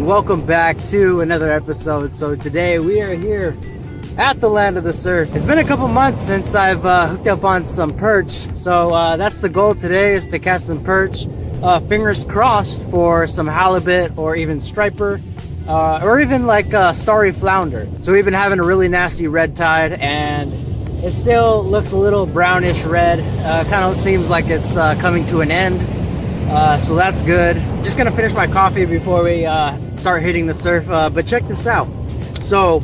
welcome back to another episode. So today we are here at the land of the surf. It's been a couple months since I've hooked up on some perch, so that's the goal today, is to catch some perch. Fingers crossed for some halibut or even striper, or even like starry flounder. So we've been having a really nasty red tide, and it still looks a little brownish red. Kind of seems like it's coming to an end. So that's good. Just gonna finish my coffee before we start hitting the surf. But check this out. So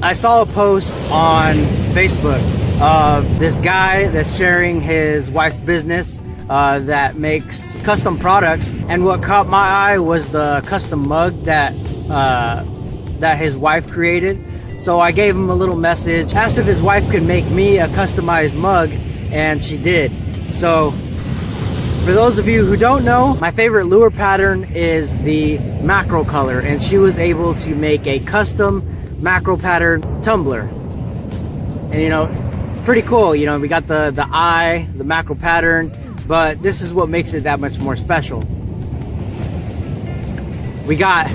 I saw a post on Facebook of this guy that's sharing his wife's business that makes custom products, and what caught my eye was the custom mug that his wife created. So I gave him a little message, asked if his wife could make me a customized mug, and she did. So for those of you who don't know, my favorite lure pattern is the mackerel color, and she was able to make a custom mackerel pattern tumbler. And you know, pretty cool. You know, we got the eye, the mackerel pattern, but this is what makes it that much more special. We got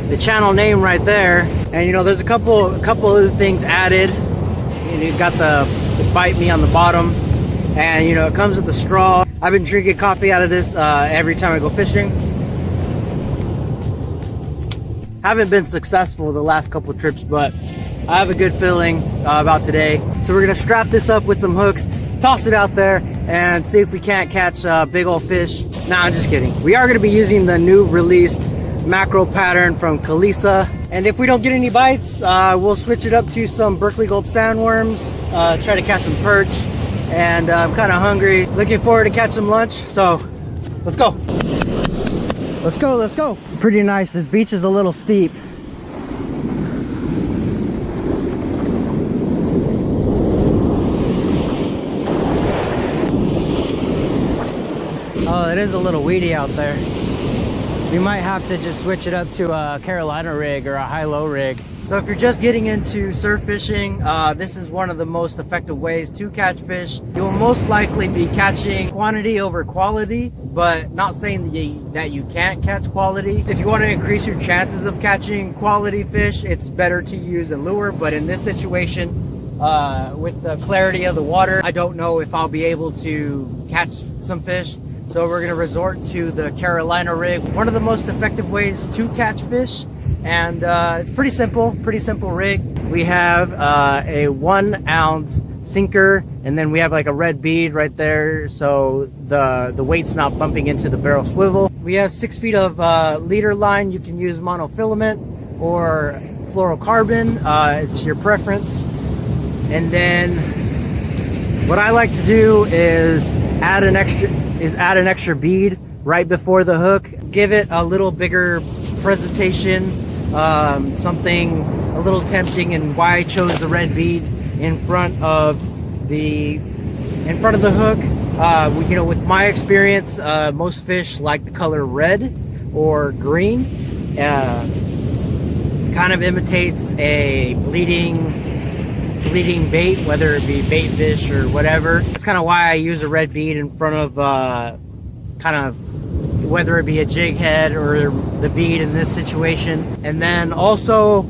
the channel name right there, and you know, there's a couple other things added. You know, you've got the bite me on the bottom, and you know, it comes with a straw. I've been drinking coffee out of this every time I go fishing. Haven't been successful the last couple trips, but I have a good feeling about today. So we're gonna strap this up with some hooks, toss it out there, and see if we can't catch big old fish. Nah, I'm just kidding. We are gonna be using the new released mackerel pattern from Calicovers. And if we don't get any bites, we'll switch it up to some Berkley Gulp sandworms, try to catch some perch. And I'm kind of hungry, looking forward to catch some lunch, so let's go. Let's go, let's go. Pretty nice. This beach is a little steep. Oh, it is a little weedy out there. We might have to just switch it up to a Carolina rig or a high-low rig. So if you're just getting into surf fishing, this is one of the most effective ways to catch fish. You will most likely be catching quantity over quality, but not saying that you can't catch quality. If you want to increase your chances of catching quality fish, it's better to use a lure. But in this situation, with the clarity of the water, I don't know if I'll be able to catch some fish. So we're gonna resort to the Carolina rig, one of the most effective ways to catch fish. And it's pretty simple rig. We have a 1 ounce sinker, and then we have like a red bead right there, so the weight's not bumping into the barrel swivel. We have 6 feet of leader line. You can use monofilament or fluorocarbon, it's your preference. And then what I like to do is add an extra bead right before the hook, give it a little bigger presentation, something a little tempting, and why I chose the red bead in front of the hook. You know, with my experience, most fish like the color red or green. Kind of imitates a bleeding bait, whether it be bait fish or whatever. That's kind of why I use a red bead in front of kind of, whether it be a jig head or the bead in this situation. And then also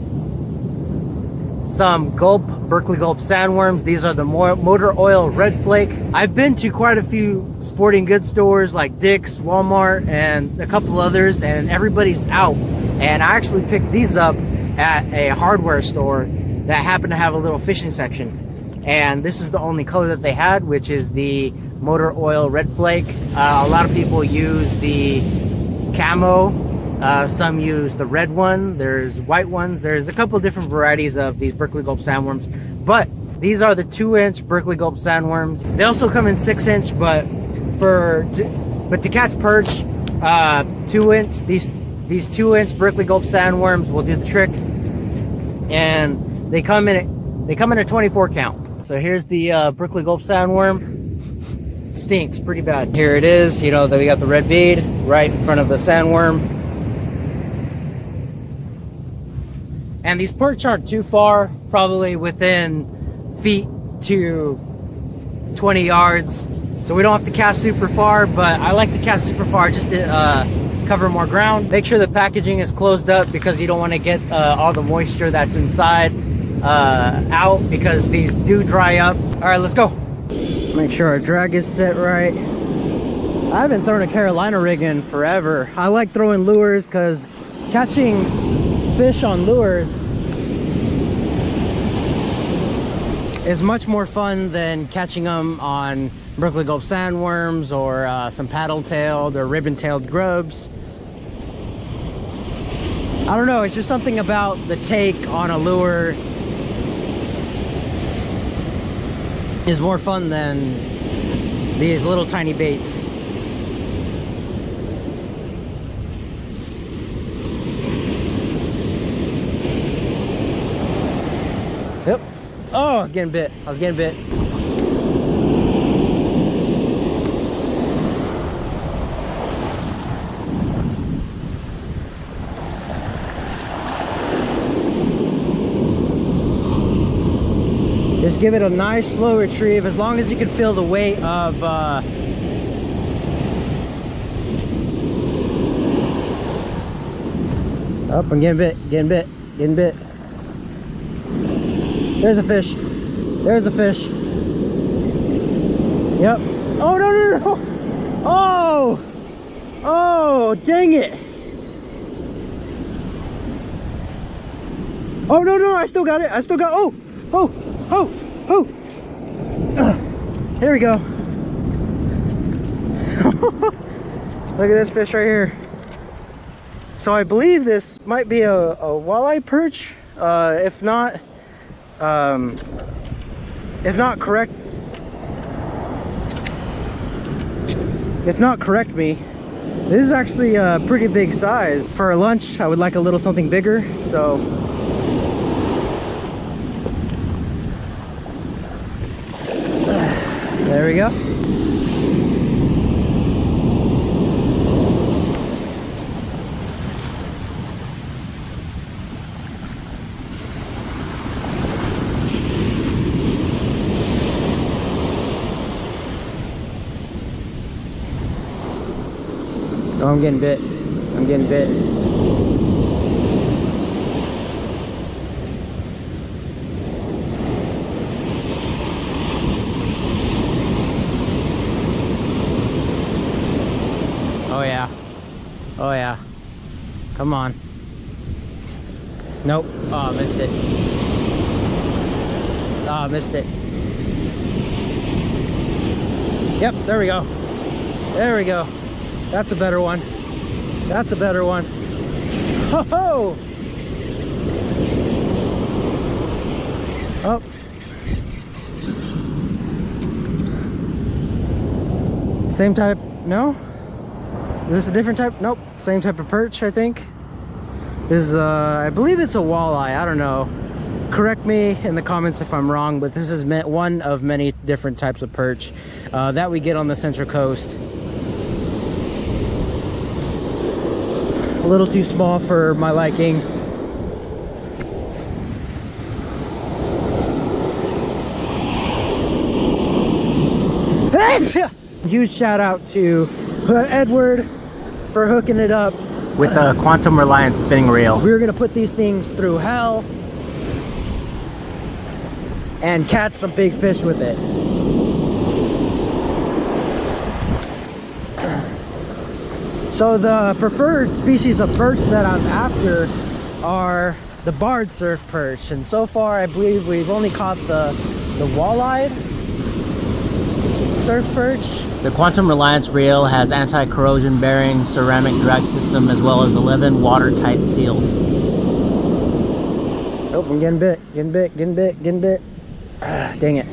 some Gulp, Berkley Gulp sandworms. These are the motor oil red flake. I've been to quite a few sporting goods stores like Dick's, Walmart, and a couple others, and everybody's out. And I actually picked these up at a hardware store that happened to have a little fishing section. And this is the only color that they had, which is the motor oil red flake. A lot of people use the camo, some use the red one, there's white ones, there's a couple different varieties of these Berkley Gulp sandworms, but these are the 2-inch Berkley Gulp sandworms. They also come in 6-inch, but to catch perch, 2-inch, these 2-inch Berkley Gulp sandworms will do the trick. And they come in a 24 count. So here's the Berkley Gulp sandworm. It stinks pretty bad. Here it is. You know, that we got the red bead right in front of the sandworm. And these perch aren't too far, probably within feet to 20 yards. So we don't have to cast super far, but I like to cast super far just to cover more ground. Make sure the packaging is closed up because you don't want to get all the moisture that's inside out, because these do dry up. All right, let's go. Make sure our drag is set right. I haven't thrown a Carolina rig in forever. I like throwing lures because catching fish on lures is much more fun than catching them on Berkley Gulp sandworms or some paddle-tailed or ribbon-tailed grubs. I don't know, it's just something about the take on a lure is more fun than these little tiny baits. Yep. Oh, I was getting bit. I was getting bit. Just give it a nice slow retrieve, as long as you can feel the weight of oh, I'm getting bit, getting bit, getting bit. There's a fish. There's a fish. Yep. Oh, no, no, no. Oh! Oh, dang it. Oh, no, no, I still got it. I still got, oh, oh, oh, oh. There we go. Look at this fish right here. So I believe this might be a walleye perch. If not correct me, this is actually a pretty big size. For lunch, I would like a little something bigger, so. There we go. Oh, I'm getting bit. I'm getting bit. Oh yeah. Oh yeah. Come on. Nope. Oh, I missed it. Oh, I missed it. Yep, there we go. There we go. That's a better one. That's a better one. Ho ho! Oh. Same type, no? Is this a different type? Nope, same type of perch, I think. This is, I believe it's a walleye, I don't know. Correct me in the comments if I'm wrong, but this is one of many different types of perch that we get on the Central Coast. A little too small for my liking. Huge shout out to Edward for hooking it up with the Quantum Reliance spinning reel. We were gonna put these things through hell and catch some big fish with it. So the preferred species of perch that I'm after are the barred surf perch, and so far I believe we've only caught the walleye surf perch. The Quantum Reliance reel has anti-corrosion bearing, ceramic drag system, as well as 11 watertight seals. Oh, I'm getting bit, getting bit, getting bit, getting bit. Ah, dang it.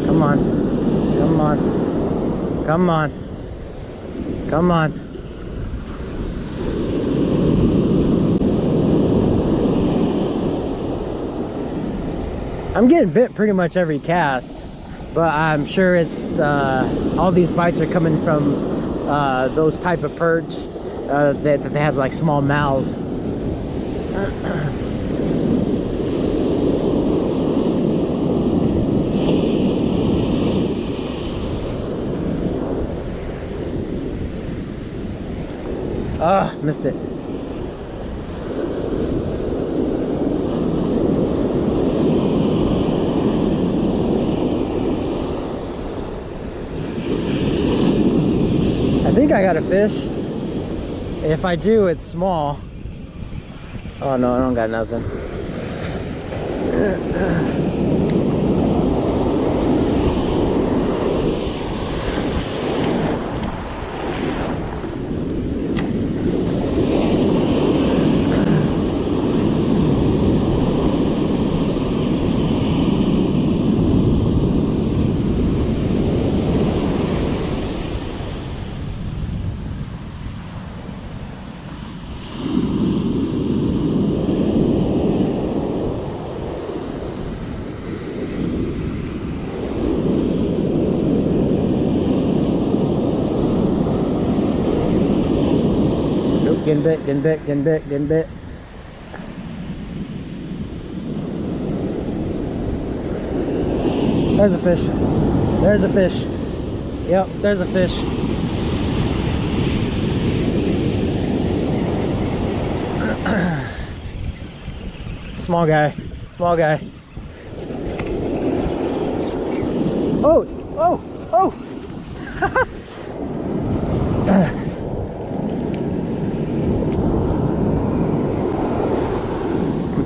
Come on. Come on. Come on. Come on. I'm getting bit pretty much every cast, but I'm sure it's all these bites are coming from those type of perch that they have like small mouths. Ah, missed it. I think I got a fish. If I do, it's small. Oh no, I don't got nothing. Getting bit, getting bit, getting bit, getting bit. There's a fish. There's a fish. Yep, there's a fish. Small guy. Small guy. Oh! Oh! Oh!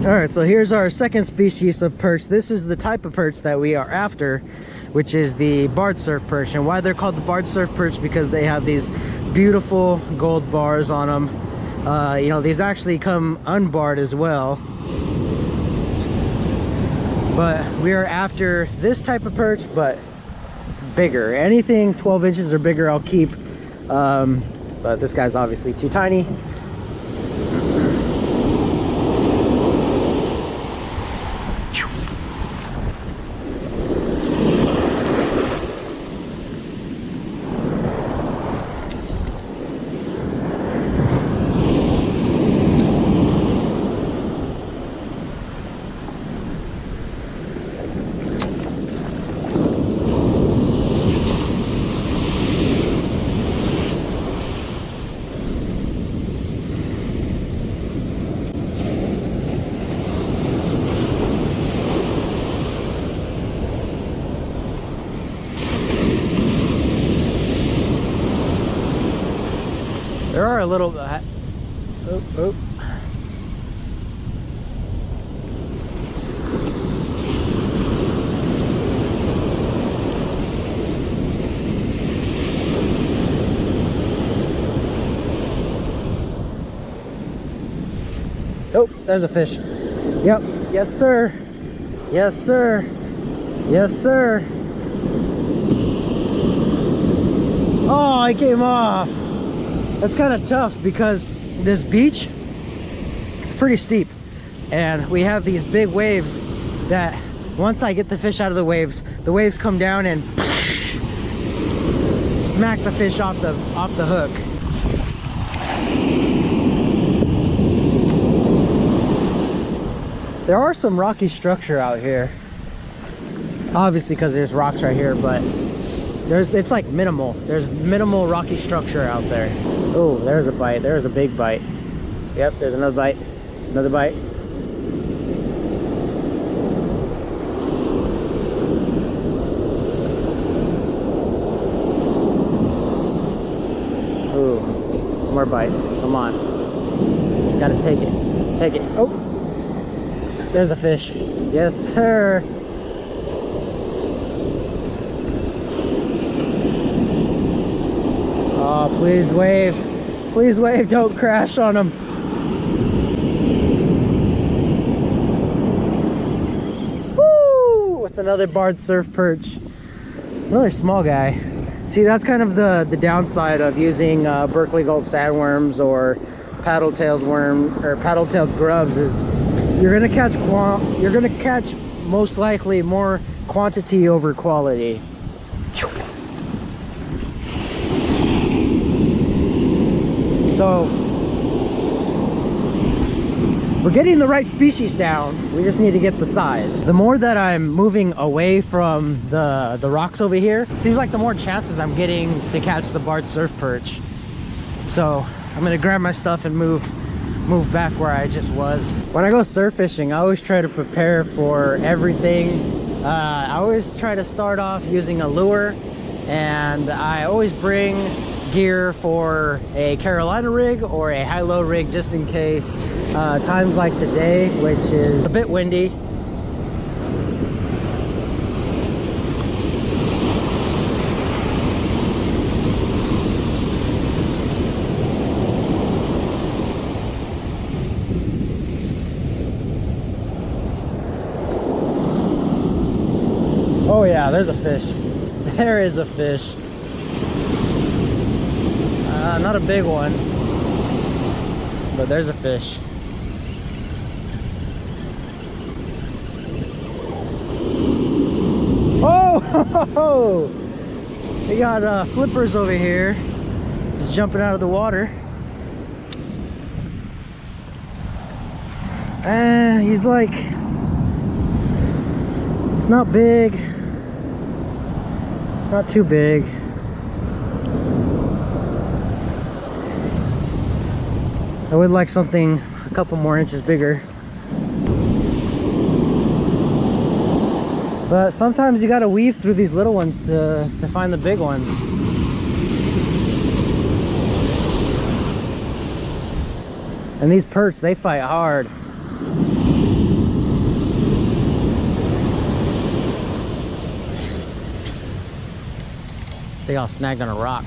Alright, so here's our second species of perch. This is the type of perch that we are after, which is the barred surf perch. And why they're called the barred surf perch? Because they have these beautiful gold bars on them. You know, these actually come unbarred as well. But we are after this type of perch, but bigger. Anything 12 inches or bigger I'll keep. But this guy's obviously too tiny. There are a little oh, oh. Oh, there's a fish. Yep. Yes, sir. Yes, sir. Yes, sir. Oh, I came off. That's kind of tough because this beach, it's pretty steep. And we have these big waves that once I get the fish out of the waves come down and smack the fish off the hook. There are some rocky structure out here. Obviously because there's rocks right here, but it's like minimal. There's minimal rocky structure out there. Oh, there's a bite. There's a big bite. Yep, there's another bite. Another bite. Ooh, more bites. Come on. Just gotta take it. Take it. Oh, there's a fish. Yes, sir. Oh, please wave. Please wave, don't crash on them. Woo! It's another barred surf perch. It's another small guy. See, that's kind of the downside of using Berkley Gulp sandworms or paddle-tailed worm or paddle-tailed grubs is you're gonna catch most likely more quantity over quality. So we're getting the right species down. We just need to get the size. The more that I'm moving away from the rocks over here, it seems like the more chances I'm getting to catch the barred surf perch. So I'm gonna grab my stuff and move back where I just was. When I go surf fishing, I always try to prepare for everything. I always try to start off using a lure, and I always bring gear for a Carolina rig or a high-low rig just in case. Times like today, which is a bit windy. Oh yeah, there's a fish. There is a fish. Not a big one, but there's a fish. Oh! We got flippers over here. He's jumping out of the water. And he's like, it's not big. Not too big. I would like something a couple more inches bigger. But sometimes you gotta weave through these little ones to find the big ones. And these perch, they fight hard. They all snagged on a rock.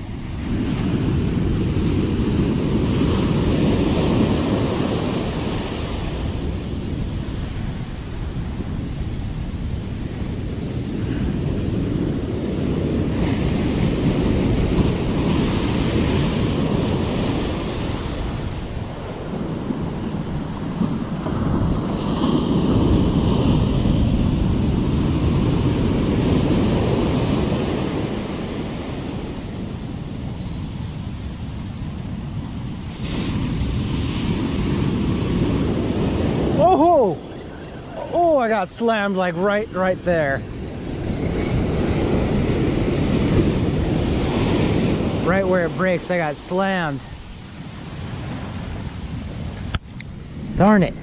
Oh, I got slammed like right there. Right where it breaks, I got slammed. Darn it.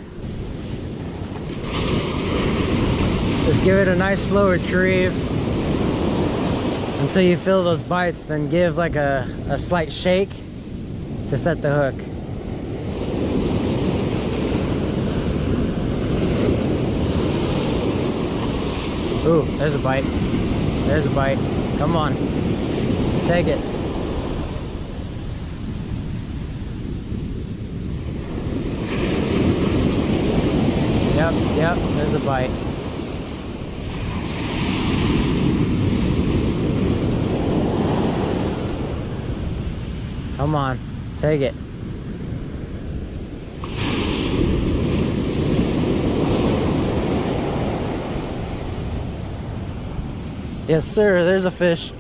Just give it a nice slow retrieve until you feel those bites, then give like a slight shake to set the hook. Ooh, there's a bite. There's a bite. Come on. Take it. Yep, there's a bite. Come on, take it. Yes, sir, there's a fish.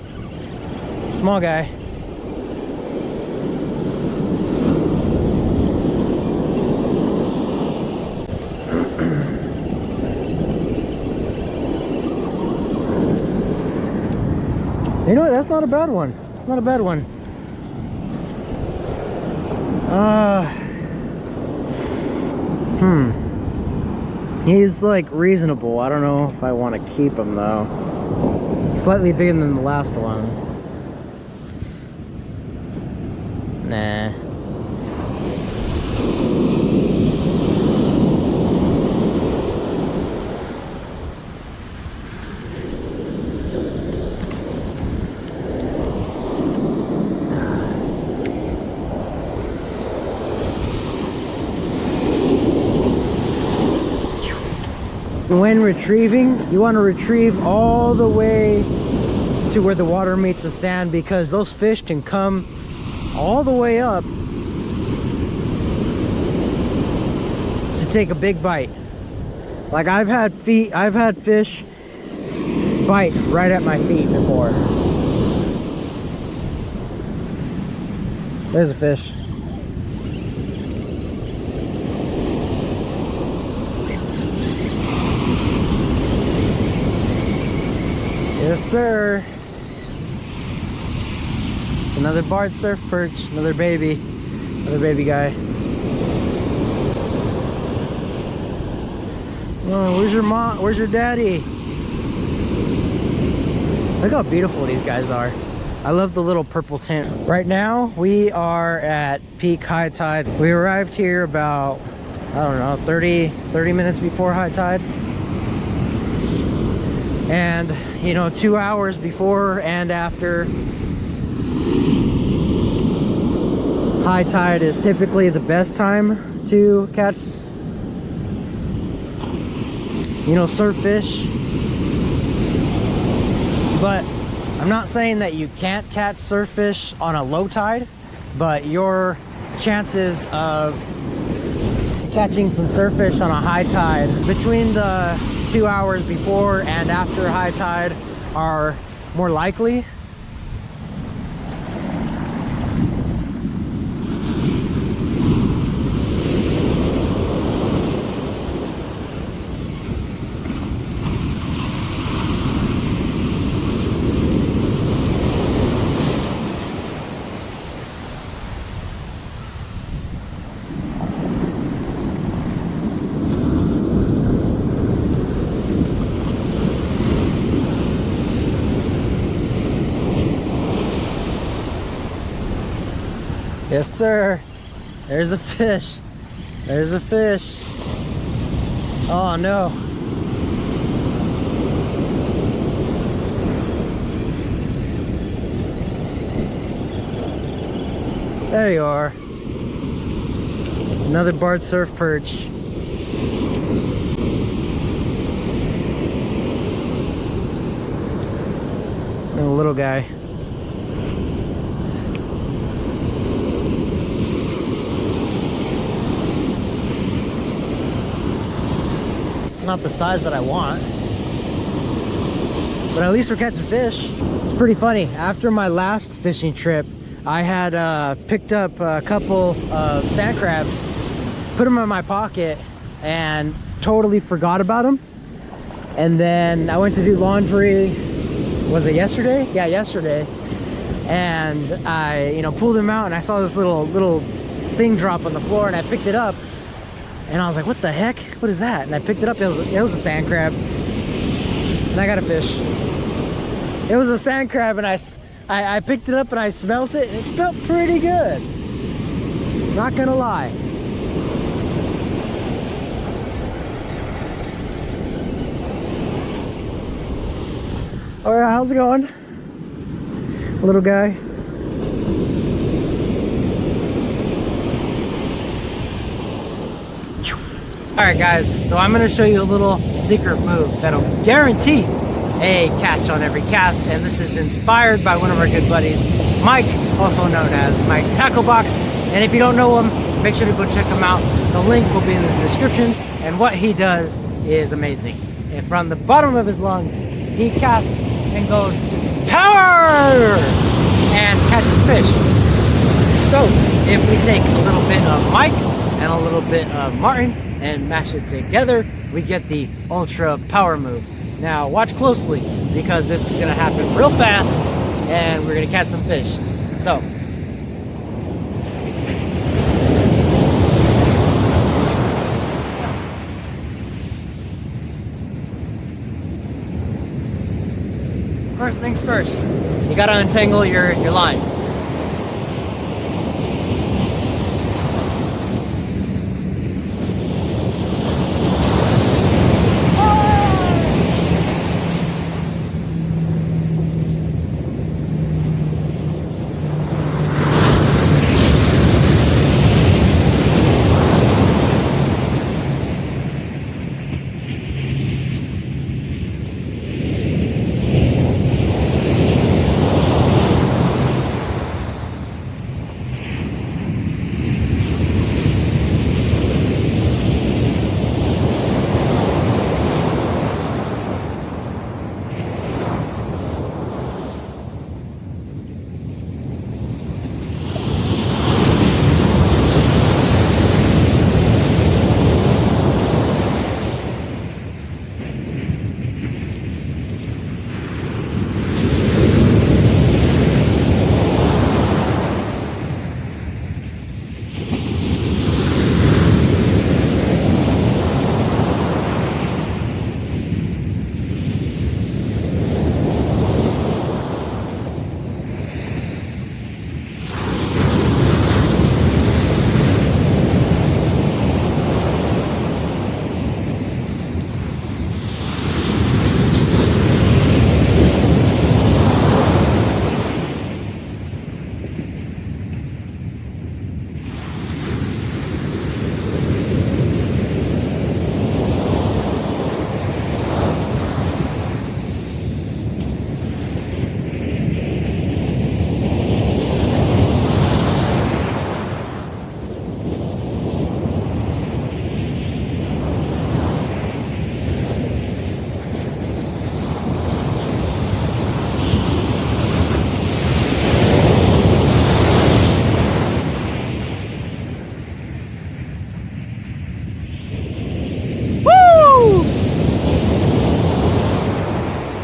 Small guy. You know what? That's not a bad one. It's not a bad one. He's like reasonable. I don't know if I want to keep him though. Slightly bigger than the last one. Nah. When retrieving, you want to retrieve all the way to where the water meets the sand, because those fish can come all the way up to take a big bite. Like I've had fish bite right at my feet before. There's a fish. Yes, sir. It's another barred surf perch, another baby. Another baby guy. Oh, where's your mom? Where's your daddy? Look how beautiful these guys are. I love the little purple tint. Right now, we are at peak high tide. We arrived here about, I don't know, 30 minutes before high tide. And, you know, 2 hours before and after high tide is typically the best time to catch, you know, surf fish. But I'm not saying that you can't catch surf fish on a low tide, but your chances of catching some surf fish on a high tide between the 2 hours before and after high tide are more likely. Yes, sir. There's a fish. There's a fish. Oh, no. There you are. Another barred surf perch. And a little guy. Not the size that I want, but at least we're catching fish. It's pretty funny. After my last fishing trip, I had picked up a couple of sand crabs, put them in my pocket, and totally forgot about them. And then I went to do laundry. Was it yesterday? Yeah, yesterday. And I, you know, pulled them out, and I saw this little thing drop on the floor, and I picked it up. And I was like, what the heck? What is that? And I picked it up. It was a sand crab. And I got a fish. It was a sand crab, and I picked it up and I smelt it. And it smelled pretty good. Not gonna lie. All right, how's it going? Little guy. Alright guys, so I'm going to show you a little secret move that'll guarantee a catch on every cast, and this is inspired by one of our good buddies, Mike, also known as Mike's Tackle Box. And if you don't know him, make sure to go check him out. The link will be in the description, and what he does is amazing. And from the bottom of his lungs, he casts and goes, power! And catches fish. So, if we take a little bit of Mike and a little bit of Martin and mash it together, we get the ultra power move. Now watch closely, because this is going to happen real fast and we're going to catch some fish. So first things first, you got to untangle your line.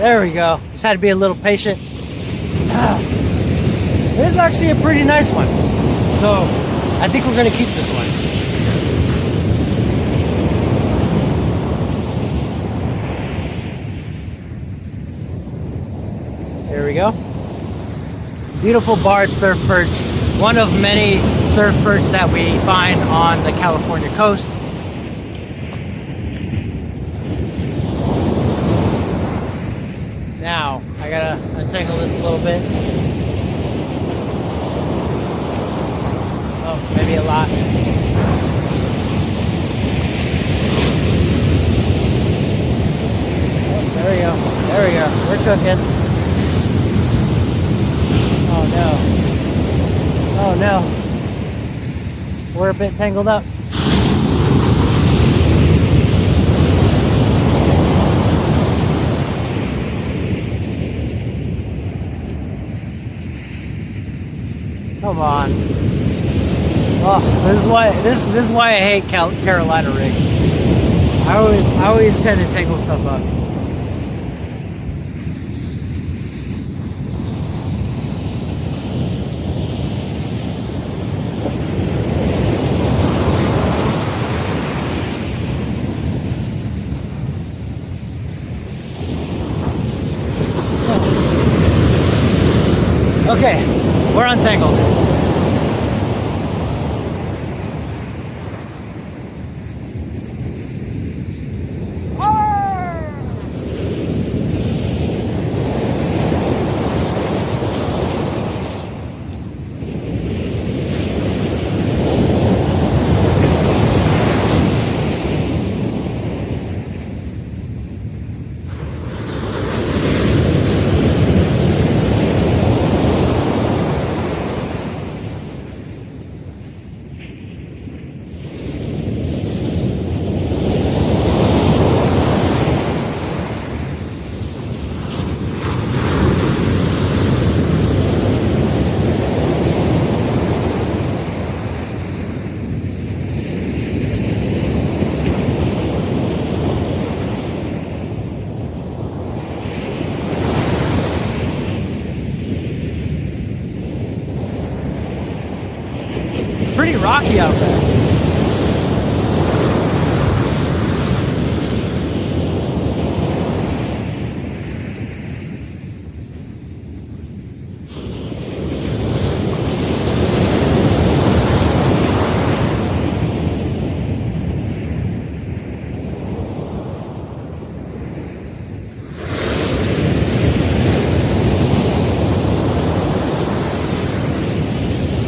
There we go. Just had to be a little patient. This is actually a pretty nice one. So I think we're gonna keep this one. There we go. Beautiful barred surf perch. One of many surf perch that we find on the California coast. Now, I gotta untangle this a little bit. Oh, maybe a lot. Oh, there we go. There we go. We're cooking. Oh no. Oh no. We're a bit tangled up. Come on. Oh, this is why I hate Carolina rigs. I always tend to tangle stuff up. Okay, we're untangled. Pretty rocky out there.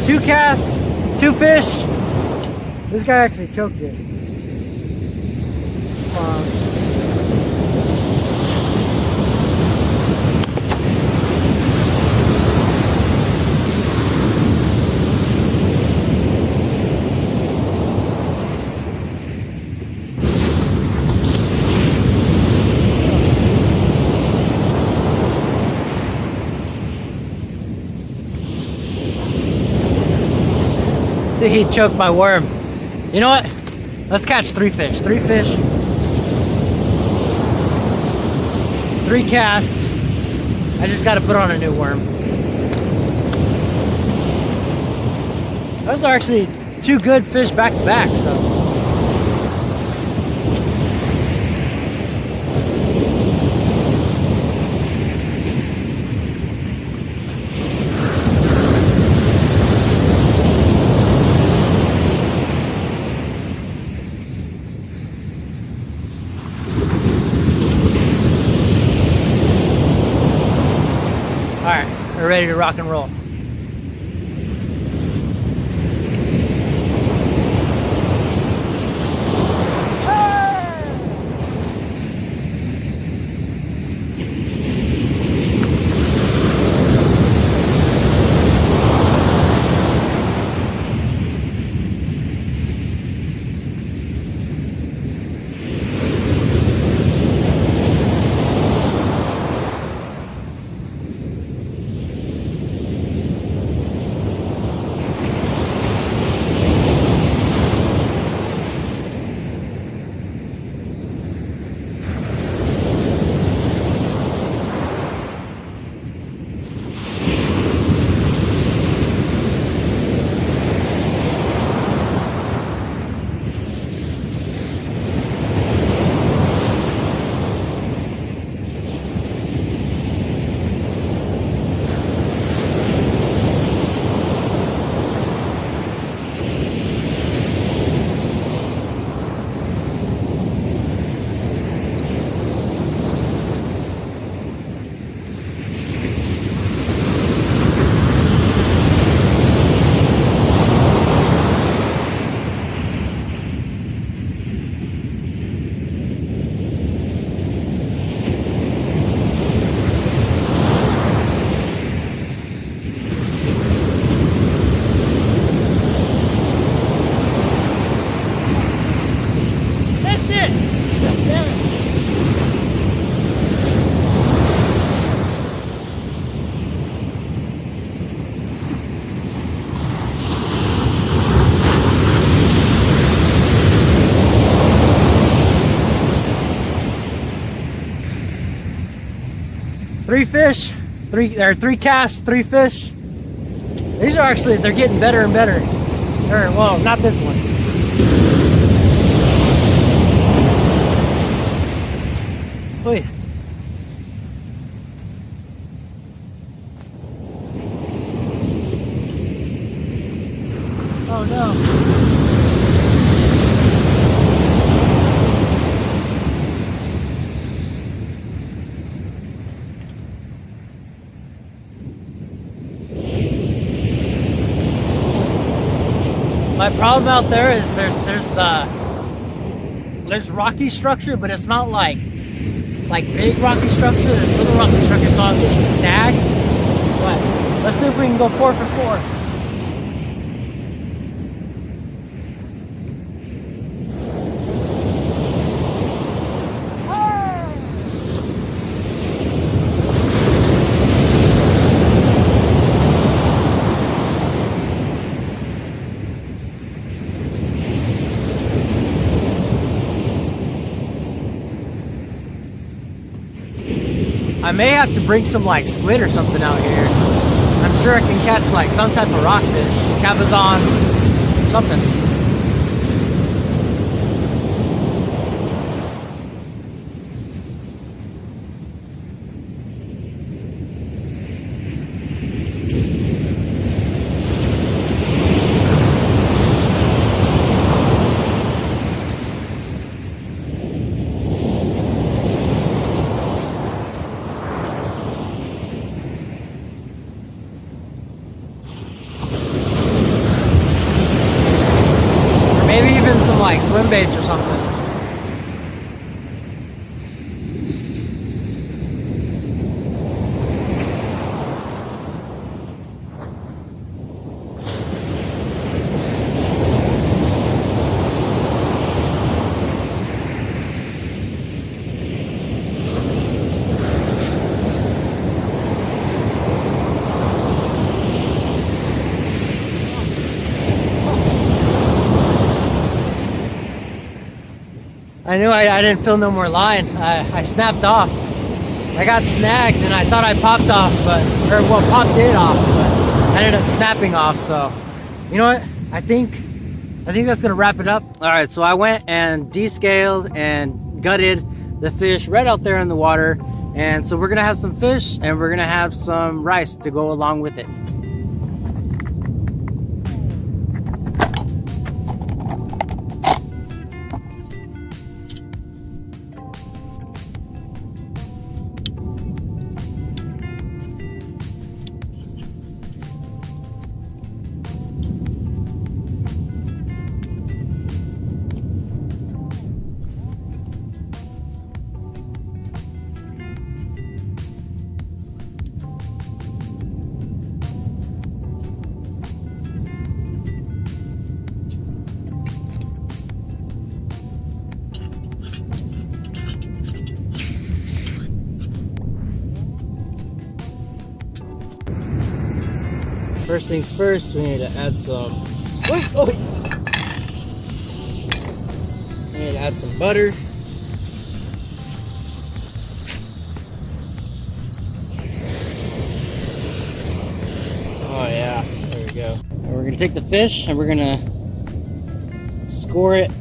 Two casts. 2 fish. This guy actually choked it. He choked my worm. You know what? Let's catch 3 fish. 3 fish. 3 casts. I just got to put on a new worm. Those are actually 2 good fish back to back, so. We're ready to rock and roll. 3 fish, three casts, 3 fish. These are actually, they're getting better and better. Or, well, not this one. Wait. Oh no. My problem out there is there's rocky structure, but it's not like big rocky structure. There's little rocky structure, so I'm getting snagged. But let's see if we can go 4 for 4. I may have to bring some like squid or something out here. I'm sure I can catch like some type of rockfish, cabezon, something. Maybe even some like swim baits or something. I knew I didn't feel no more line. I snapped off. I got snagged and I thought I popped off, popped it off, but I ended up snapping off. So, you know what? I think that's gonna wrap it up. All right, so I went and descaled and gutted the fish right out there in the water. And so we're gonna have some fish and we're gonna have some rice to go along with it. First things first, we need to add some. We need to add some butter. Oh yeah, there we go. And we're gonna take the fish and we're gonna score it.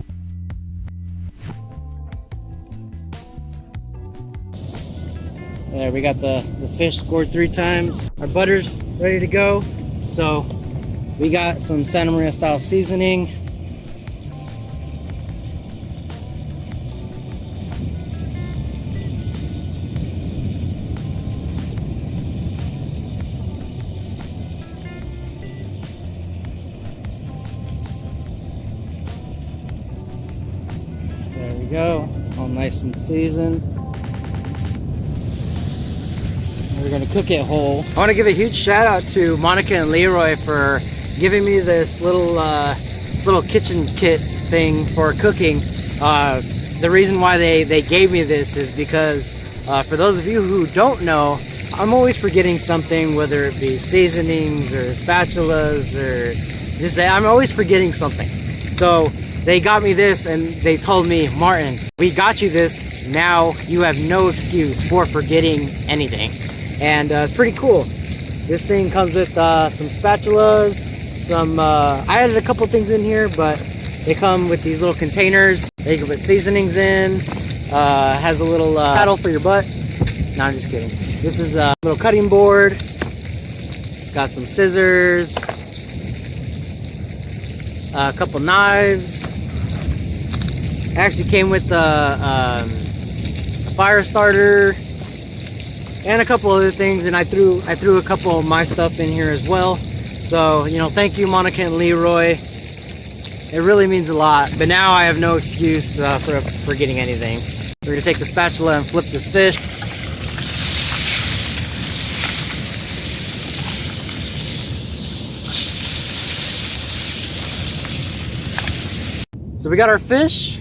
There, we got the fish scored 3 times. Our butter's ready to go. So we got some Santa Maria style seasoning. There we go, all nice and seasoned. We're gonna cook it whole. I want to give a huge shout out to Monica and Leroy for giving me this little kitchen kit thing for cooking. The reason why they gave me this is because for those of you who don't know, I'm always forgetting something, whether it be seasonings or spatulas or just I'm always forgetting something. So they got me this and they told me, Martin, we got you this. Now you have no excuse for forgetting anything. and it's pretty cool. This thing comes with some spatulas, some I added a couple things in here, but they come with these little containers that you can put seasonings in. Has a little paddle for your butt. No, I'm just kidding. This is a little cutting board. Got some scissors, a couple knives. It actually came with a fire starter and a couple other things, and I threw a couple of my stuff in here as well. So, you know, thank you, Monica and Leroy. It really means a lot. But now I have no excuse for getting anything. We're gonna take the spatula and flip this fish. So we got our fish,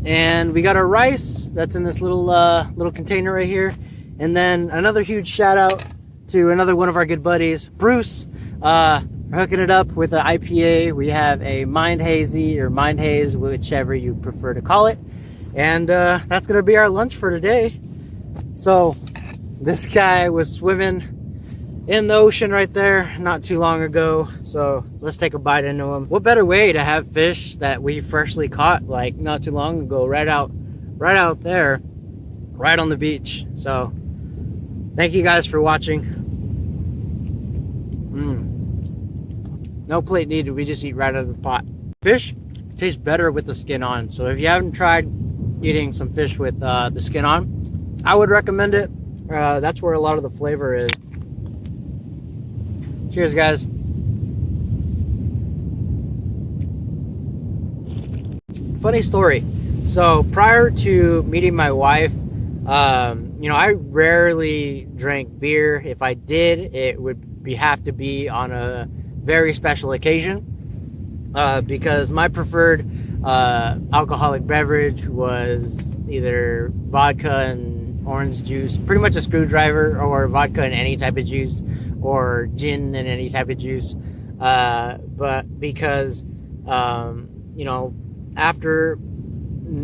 and we got our rice that's in this little little container right here. And then another huge shout out to another one of our good buddies, Bruce. We're hooking it up with an IPA. We have a Mind Hazy or Mind Haze, whichever you prefer to call it. And that's gonna be our lunch for today. So this guy was swimming in the ocean right there not too long ago, so let's take a bite into him. What better way to have fish that we freshly caught like not too long ago, right out there, right on the beach. So thank you guys for watching. No plate needed, we just eat right out of the pot. Fish tastes better with the skin on, so if you haven't tried eating some fish with the skin on, I would recommend it. That's where a lot of the flavor is. Cheers, guys. Funny story. So prior to meeting my wife, you know, I rarely drank beer. If I did, it would have to be on a very special occasion, because my preferred alcoholic beverage was either vodka and orange juice, pretty much a screwdriver, or vodka and any type of juice, or gin and any type of juice. But because, you know, after,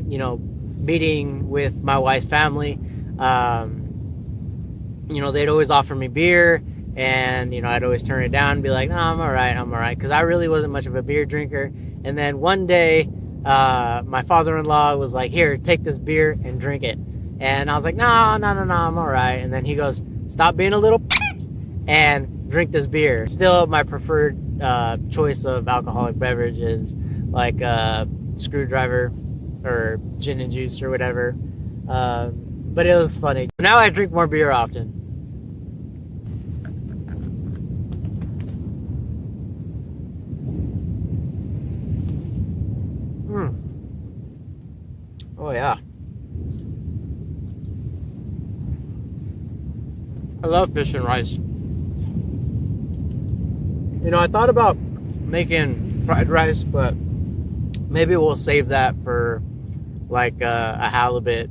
you know, meeting with my wife's family, you know, they'd always offer me beer, and, you know, I'd always turn it down and be like, no, I'm all right, because I really wasn't much of a beer drinker. And then one day, my father-in-law was like, here, take this beer and drink it. And I was like, no, I'm all right. And then he goes, stop being a little and drink this beer. Still, my preferred choice of alcoholic beverage is like screwdriver or gin and juice or whatever. But it was funny. Now I drink more beer often. Oh yeah. I love fish and rice. You know, I thought about making fried rice, but maybe we'll save that for like a halibut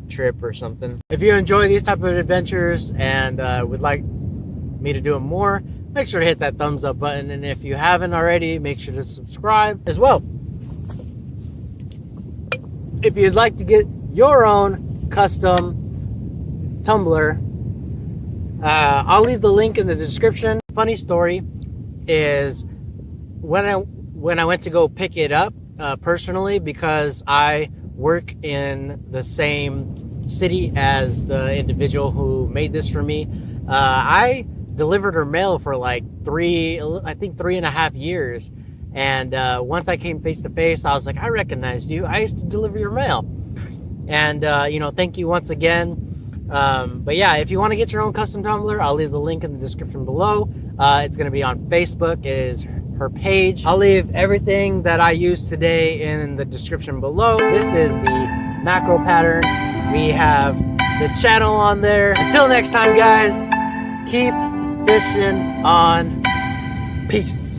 trip or something. If you enjoy these type of adventures and would like me to do them more, make sure to hit that thumbs up button. And if you haven't already, make sure to subscribe as well. If you'd like to get your own custom tumbler, I'll leave the link in the description. Funny story is when I went to go pick it up personally, because I work in the same city as the individual who made this for me, I delivered her mail for like 3.5 years. And once I came face to face, I was like, I recognized you. I used to deliver your mail. And, you know, thank you once again. But yeah, if you want to get your own custom tumbler, I'll leave the link in the description below. It's going to be on Facebook, is her page. I'll leave everything that I used today in the description below. This is the macro pattern. We have the channel on there. Until next time, guys, keep fishing on. Peace.